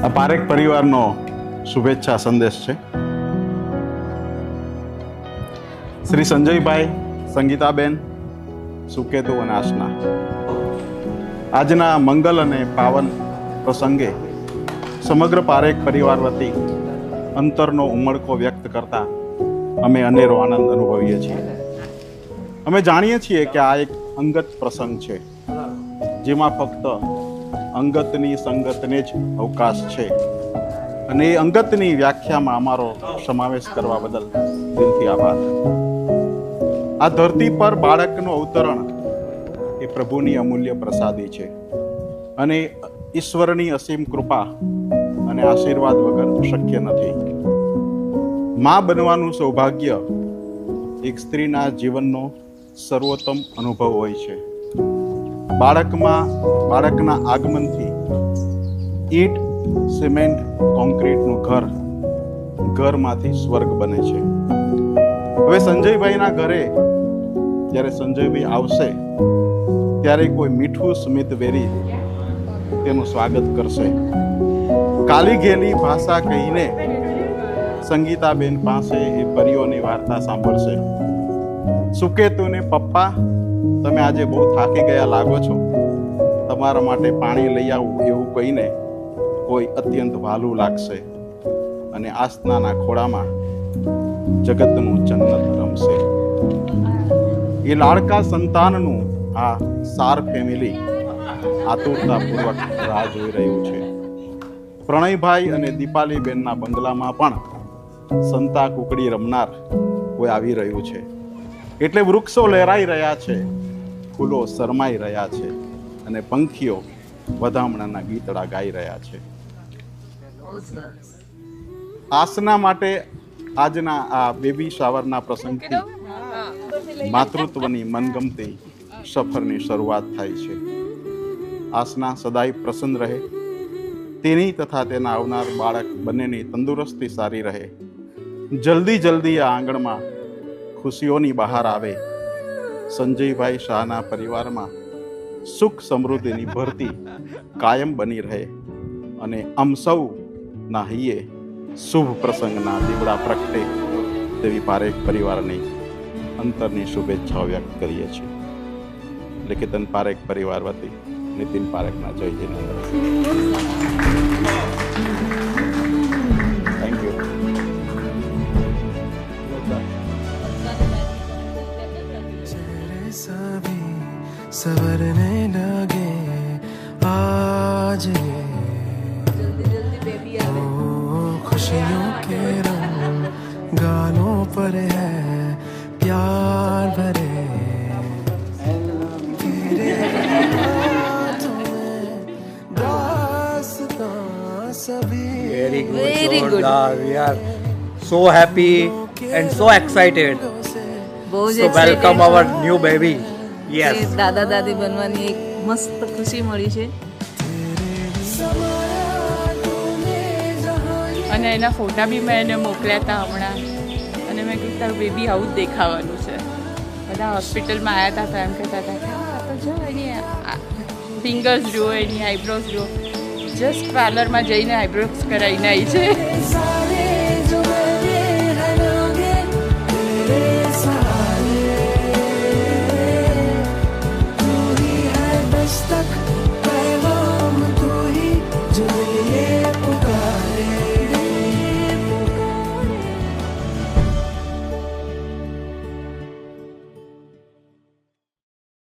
આ પારેખ પરિવારનો શુભેચ્છા સંદેશ છે. શ્રી સંજયભાઈ, સંગીતાબેન, સુકેતુ અને આસના, આજના મંગલ અને પાવન પ્રસંગે સમગ્ર પારેખ પરિવાર વતી અંતરનો ઉમળકો વ્યક્ત કરતા અમે અનેરો આનંદ અનુભવીએ છીએ. અમે જાણીએ છીએ કે આ એક અંગત પ્રસંગ છે, જેમાં ફક્ત અંગતની સંગતને જ અવકાશ છે, અને એ અંગતની વ્યાખ્યામાં અમારો સમાવેશ કરવા બદલ દિલથી આભાર. આ ધરતી પર બાળકનું અવતરણ એ પ્રભુની અમૂલ્ય પ્રસાદી છે, અને ઈશ્વરની અસીમ કૃપા અને આશીર્વાદ વગર શક્ય નથી. માં બનવાનું સૌભાગ્ય એક સ્ત્રીના જીવનનો સર્વોત્તમ અનુભવ હોય છે. બાળકના આગમનથી ઈંટ, સિમેન્ટ, કોન્ક્રીટનું ઘરમાંથી સ્વર્ગ બને છે. હવે સંજયભાઈના ઘરે જ્યારે સંજયભાઈ આવશે ત્યારે કોઈ મીઠું સ્મિત વેરી તેનું સ્વાગત કરશે. કાલી ઘેલી ભાષા કહીને સંગીતાબેન પાસે એ પરીઓની વાર્તા સાંભળશે. સુકેતુને, પપ્પા તમે આજે બહુ થાકી ગયા લાગો છો, તમારા માટે પાણી લઈ આવું એવું કહીને કોઈ અત્યંત વહાલું લાગશે, અને આસનાના ખોળામાં જગતનું જન્નત રમશે. એ લાડકા સંતાનનું આ સાર ફેમિલી આતુરતાપૂર્વક રાહ જોઈ રહ્યું છે. પ્રણયભાઈ અને દીપાલીબેનના બંગલામાં પણ સંતા કુકડી રમનાર કોઈ આવી રહ્યું છે. એટલે વૃક્ષો લહેરાઈ રહ્યા છે, ફૂલો શરમાઈ રહ્યા છે, અને પંખીઓ વધામણાના ગીતડા ગાઈ રહ્યા છે. આસના માટે આજના આ બેબી શાવરના પ્રસંગથી માતૃત્વની મનગમતી સફરની શરૂઆત થાય છે. આસના સદાય પ્રસન્ન રહે, તેની તથા તેના આવનાર બાળક બંનેની તંદુરસ્તી સારી રહે. જલ્દી આ આંગણમાં ખુશીઓની બહાર આવે. સંજયભાઈ શાહના પરિવારમાં સુખ સમૃદ્ધિની ભરતી કાયમ બની રહે, અને આમ સૌના હૈયે શુભ પ્રસંગના દીવડા પ્રગટે તેવી પારેખ પરિવારની અંતરની શુભેચ્છાઓ વ્યક્ત કરીએ છીએ. લેખિતન પારેખ પરિવાર વતી નીતિન પારેખના જય જિનેન્દ્ર. Thank you. सवरने लगे आज ये खुशियों के रंग गालों पर है प्यार भरे तेरे हाथों में दास्तां सभी. Very good. We are so happy and so excited. So welcome our new baby. Yes. દાદા દાદી બનવાની એક મસ્ત ખુશી મળી છે, અને એના ફોટા બી મેં એને મોકલ્યા હતા હમણાં, અને મેં કીધું તારું બેબી આવું જ દેખાવાનું છે. બધા હોસ્પિટલમાં આવ્યા હતા તો એમ કહેતા હતા કે હા તો જો એની ફિંગર્સ જુઓ, એની આઈબ્રોઝ જુઓ. જસ્ટ પાર્લરમાં જઈને આઈબ્રોઝ કરાવીને આવી છે.